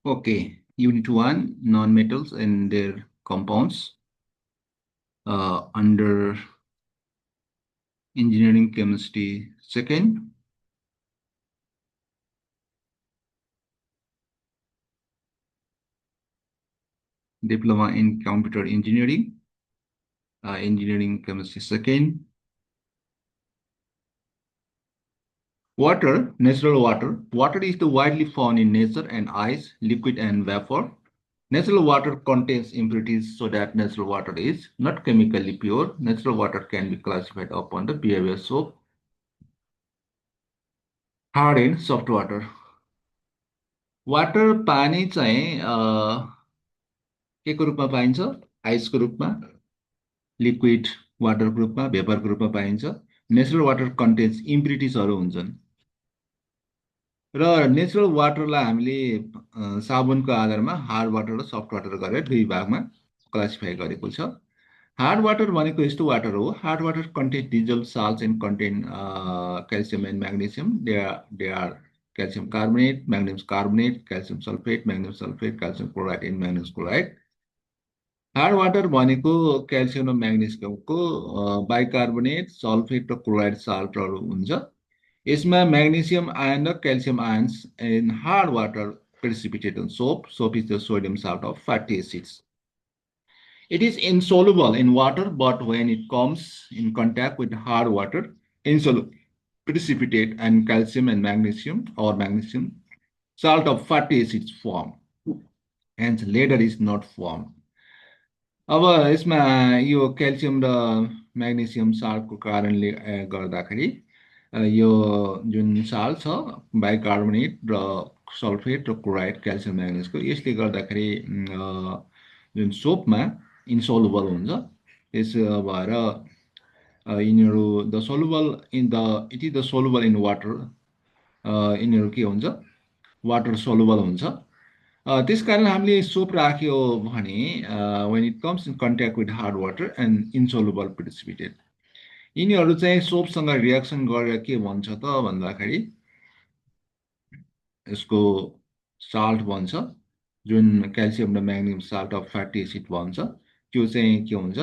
Okay, Unit 1, non-metals and their compounds under engineering chemistry. Second, diploma in computer engineering, engineering chemistry. Second, water, natural water. Water is the widely found in nature and ice, liquid and vapor. Natural water contains impurities so that natural water is not chemically pure. Natural water can be classified upon the behavior of hard and soft water. Water पानी चाहिँ के को रूपमा पाइन्छ आइसको रूपमा liquid वाटरको रूपमा भेपरको रूपमा पाइन्छ नेचुरल वाटर कन्टेन्स इम्प्युरिटिजहरू हुन्छन् र नेचुरल वाटरलाई हामीले साबुनको आधारमा हार्ड वाटर र सफ्ट वाटर गरेर दुई भागमा क्लासिफाई गरेको छ हार्ड वाटर भनेको यस्तो वाटर हो hard water contain dissolved salts and contain calcium and magnesium they are calcium carbonate, magnesium carbonate, calcium sulfate, magnesium sulfate, calcium chloride and magnesium chloride. Hard water भनेको calcium र म्याग्नेसियमको bicarbonate sulphate र chloride साल्टहरू हुन्छ यसमा magnesium ion र calcium ions in hard water precipitate on soap. Soap is the sodium salt of fatty acids. It is insoluble in water, but when it comes in contact with hard water, insoluble precipitate and calcium and magnesium or magnesium salt of fatty acids form. Hence, later is not formed. अब यसमा यो calcium र magnesium साल्टको कारणले गर्दाखेरि यो जुन salt छ bicarbonate र sulphate र chloride calcium म्याग्नेसको यसले गर्दाखेरि जुन सोपमा इन्सोलुबल हुन्छ त्यसो भएर यिनीहरू the soluble in the it is the soluble in water यिनीहरू के हुन्छ वाटर सोलुबल हुन्छ त्यसकारण हामीले सोप राख्यो भने when it comes in contact with hard water and insoluble precipitate यिनीहरू चाहिँ सोपसँग रिएक्सन गरेर के भन्छ त भन्दाखेरि यसको साल्ट बन्छ जुन क्याल्सियम र magnesium salt of fatty acid भन्छ त्यो चाहिँ के हुन्छ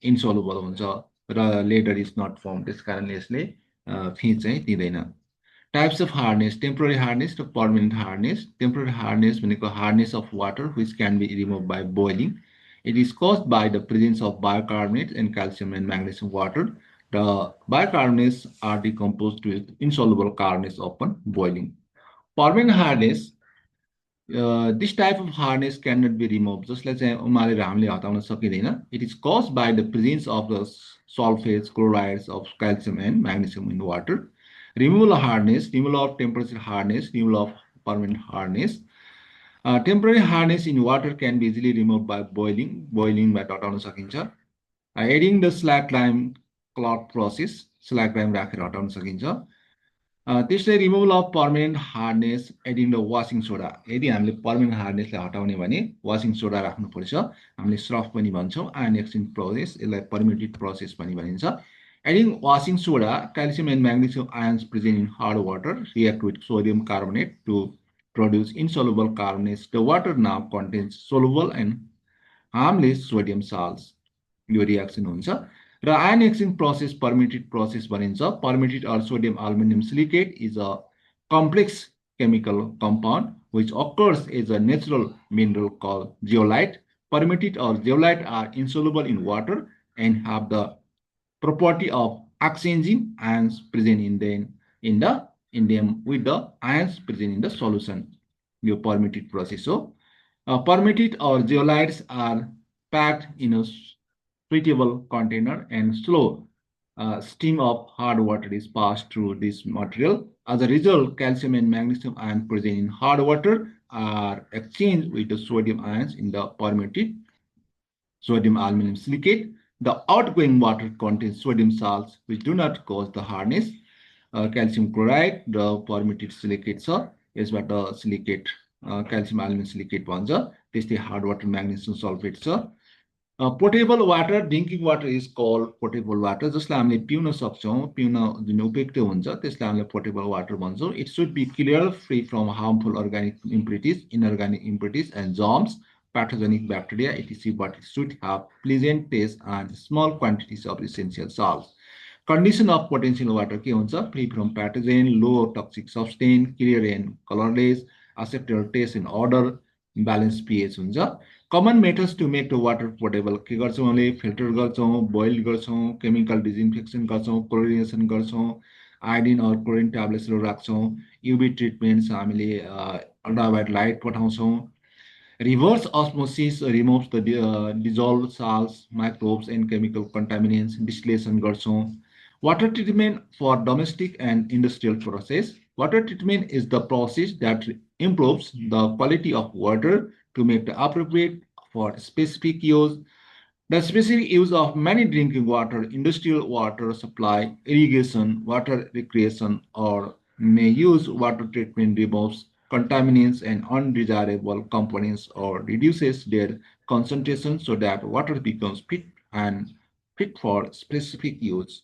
इन्सोलुबल हुन्छ र लेटर इज नट फर्म त्यसकारणले यसले फिज चाहिँ दिँदैन Types of hardness, temporary hardness to permanent hardness. Temporary hardness भनेको hardness of water which can be removed by boiling. It is caused by the presence of bicarbonate and calcium and magnesium water. The bicarbonates are decomposed with insoluble carbonates upon boiling. Permanent hardness, this type of hardness cannot be removed. जसलाई चाहिँ उमालेर हामीले हटाउन सकिँदैन. It is caused by the presence of the sulfates, chlorides of calcium and magnesium in water. Removal of hardness, removal of temperature hardness, removal of permanent hardness. Temporary hardness in water can be easily removed by boiling. Boiling by हटाउन सकिन्छ. Adding the slack lime clot process, slack lime राखेर हटाउन सकिन्छ. त्यसै removal of permanent hardness adding the washing soda यदि हामीले permanent हार्डनेसलाई हटाउने भने वासिङ सोडा राख्नुपर्छ हामीले सर्फ पनि भन्छौँ आयन एक्सचेन्ज प्रोसेस यसलाई परमिटेड प्रोसेस पनि भनिन्छ Adding washing soda, calcium and magnesium ions present in hard water react with sodium carbonate to produce insoluble carbonates. The water now contains soluble and harmless sodium salts. Yo reaction हुन्छ र ion exchange process permitted process भनिन्छ. Permitted or sodium aluminum silicate is a complex chemical compound which occurs as a natural mineral called zeolite. Permitted or zeolite are insoluble in water and have the property of exchanging ions present in them with the ions present in the solution. Your permitted process. So, permitted or zeolites are packed in a suitable container and slow stream of hard water is passed through this material. As a result, calcium and magnesium ions present in hard water are exchanged with the sodium ions in the permitted sodium aluminum silicate. The outgoing water contains sodium salts which do not cause the hardness. Calcium chloride, the permitted silicate छ यसबाट silicate calcium aluminum silicate भन्छ त्यस्तै hard water magnesium sulfate छ Potable water, drinking water is called potable water. जसलाई हामीले पिउन सक्छौँ, पिउन जुन उपयुक्त हुन्छ त्यसलाई हामीले potable water भन्छौँ. It should be clear, free from harmful organic impurities, inorganic impurities, and germs, pathogenic bacteria, etc. But it should have pleasant taste and small quantities of essential salts. Condition of potential water के हुन्छ? Free from pathogen, low toxic substance, clear and colorless, acceptable taste and odor, balanced pH हुन्छ. Common methods to make the water potable के गर्छौँ हामीले? Filter गर्छौँ, boil गर्छौँ, chemical डिजिन्फेक्सन गर्छौँ, chlorination गर्छौँ, आयोडिन और क्लोरिन ट्याब्लेट्सहरू राख्छौँ, युभी ट्रिटमेन्ट्स हामीले अल्ट्राभायोलेट light पठाउँछौँ. Reverse osmosis removes the dissolved salts, microbes, and chemical contaminants. Distillation garchon. Water treatment for domestic and industrial process. Water treatment is the process that improves the quality of water to make it appropriate for specific use. The specific use of many drinking water, industrial water supply, irrigation, water recreation, or may use water treatment removes contaminants and undesirable components or reduces their concentration so that water becomes fit for specific use.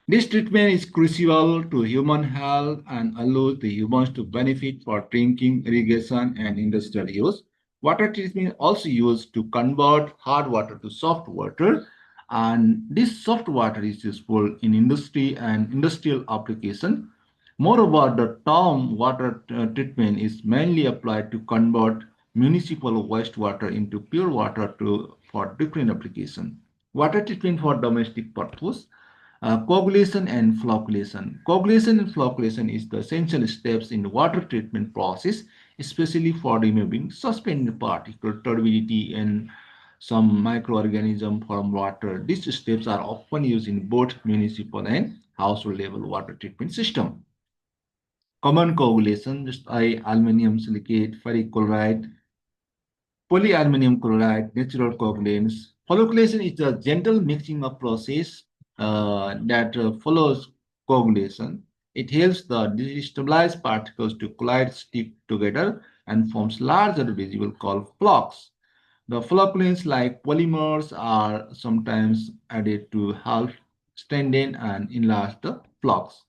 This treatment is crucial to human health and allows the humans to benefit for drinking, irrigation, and industrial use. Water treatment also used to convert hard water to soft water, and this soft water is useful in industry and industrial application. Moreover, the term water treatment is mainly applied to convert municipal wastewater into pure water for different application. Water treatment for domestic purpose. Coagulation and flocculation. Coagulation and flocculation is the essential steps in the water treatment process, especially for removing suspended particle turbidity and some microorganism from water. These steps are often used in both municipal and household level water treatment system. Common coagulation, just aluminum silicate, ferric chloride, polyaluminum chloride, natural coagulants. Flocculation is a gentle mixing of process that follows coagulation. It helps the destabilized particles to collide, stick together, and forms larger visible called flocks. The flocculants like polymers are sometimes added to help strengthen and enlarge the flocks.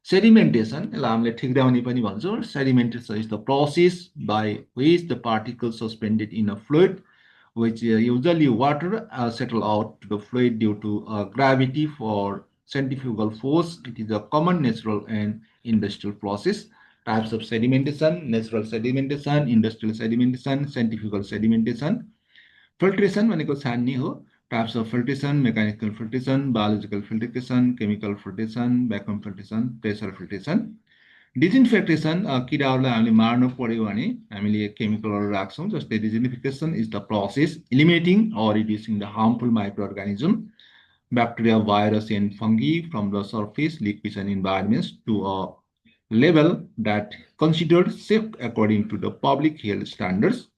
Sedimentation, sedimentation is the process by which the particles suspended in a fluid, which usually water, settle out to the fluid due to gravity for centrifugal force. It is a common natural and industrial process. Types of sedimentation: natural sedimentation, industrial sedimentation, centrifugal sedimentation. Filtration भनेको छान्ने हो. Types of filtration: mechanical filtration, biological filtration, chemical filtration, vacuum filtration, pressure filtration. Disinfectation, किराहरूलाई हामीले मार्नु पर्यो भने हामीले केमिकलहरू राख्छौँ. जस्तै disinfection is the process eliminating or reducing the harmful microorganism, bacteria, virus, and fungi from the surface, liquids, and environments to a level that considered safe according to the public health standards.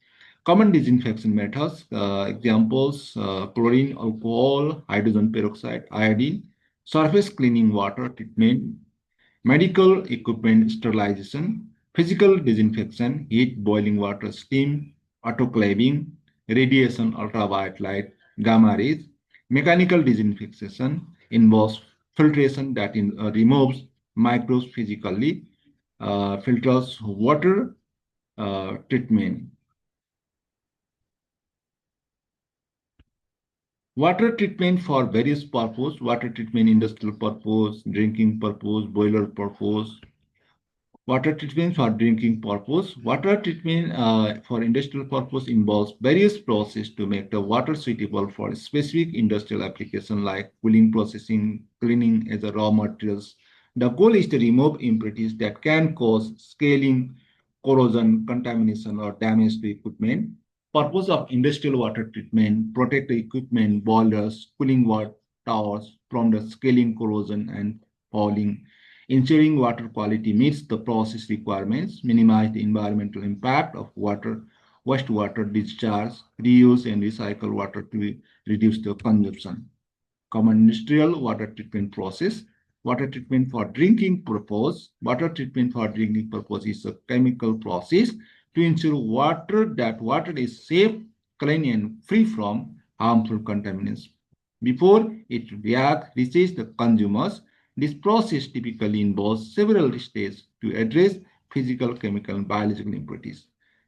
Common disinfection methods, examples, chlorine, alcohol, hydrogen peroxide, iodine, surface cleaning water treatment, medical equipment sterilization, physical disinfection, heat, boiling water, steam, autoclaving, radiation, ultraviolet light, gamma rays. Mechanical disinfection involves filtration that removes microbes physically, filters water treatment. Water treatment for various purposes: water treatment industrial purpose, drinking purpose, boiler purpose. Water treatment for drinking purpose. Water treatment for industrial purpose involves various processes to make the water suitable for specific industrial application like cooling, processing, cleaning as a raw materials. The goal is to remove impurities that can cause scaling, corrosion, contamination, or damage to equipment. Purpose of industrial water treatment: protect the equipment, boilers, cooling water towers from the scaling, corrosion, and fouling. Ensuring water quality meets the process requirements, minimize the environmental impact of water, wastewater discharge, reuse and recycle water to reduce the consumption. Common industrial water treatment process. Water treatment for drinking purpose. Water treatment for drinking purpose is a chemical process to ensure water is safe, clean, and free from harmful contaminants before it reaches the consumers. This process typically involves several stages to address physical, chemical, and biological impurities.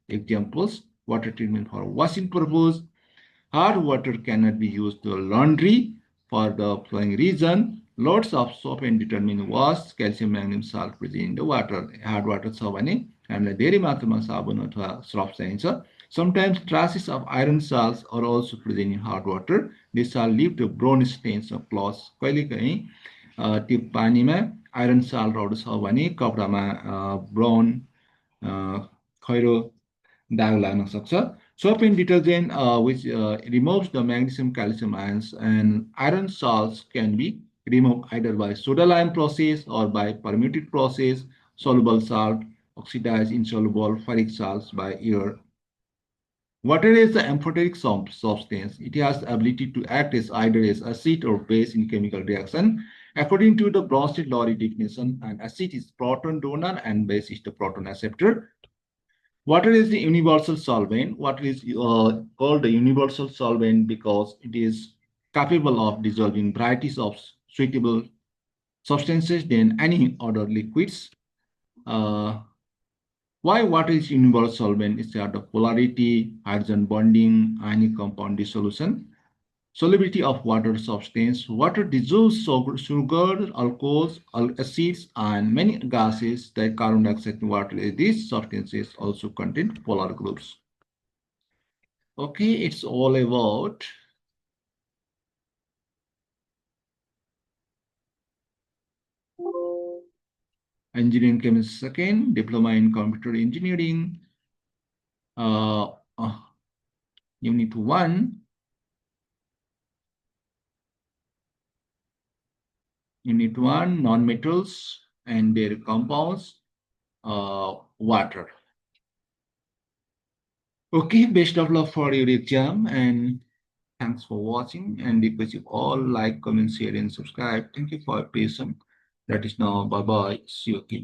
Examples: water treatment for washing purpose. Hard water cannot be used to laundry for the flowing reason. Lots of soap and detergent wash calcium magnesium salt present in the water. Hard water छ भने हामीलाई धेरै मात्रामा साबुन अथवा Surf चाहिन्छ. Sometimes traces of iron salts are also present in hard water. This salt leave to brown stains of cloths. कहिलेकाहीँ त्यो पानीमा आइरन साल्टहरू छ भने कपडामा ब्राउन खैरो दाग लाग्न सक्छ. Soap and detergent which removes the magnesium, calcium ions, and iron salts can be removed either by soda lime process or by permuted process. Soluble salt oxidize insoluble ferric salts by air. Water is the amphoteric substance. It has the ability to act as either as acid or base in chemical reaction. According to the Bronsted-Lowry definition, an acid is proton donor and base is the proton acceptor. Water is the universal solvent. Water is called the universal solvent because it is capable of dissolving varieties of suitable substances than any other liquids. Why water is universal solvent? It's the polarity, hydrogen bonding, ionic compound dissolution. Solubility of water substance. Water dissolves sugar, alcohols, acids, and many gases like carbon dioxide in water. These substances also contain polar groups. Okay, it's all about engineering chemistry second, diploma in computer engineering, unit 1. Unit 1, non-metals and their compounds, water. Okay, best of luck for your exam and thanks for watching. And request you all like, comment, share, and subscribe. Thank you for your patience. That is now. Bye bye. See you again.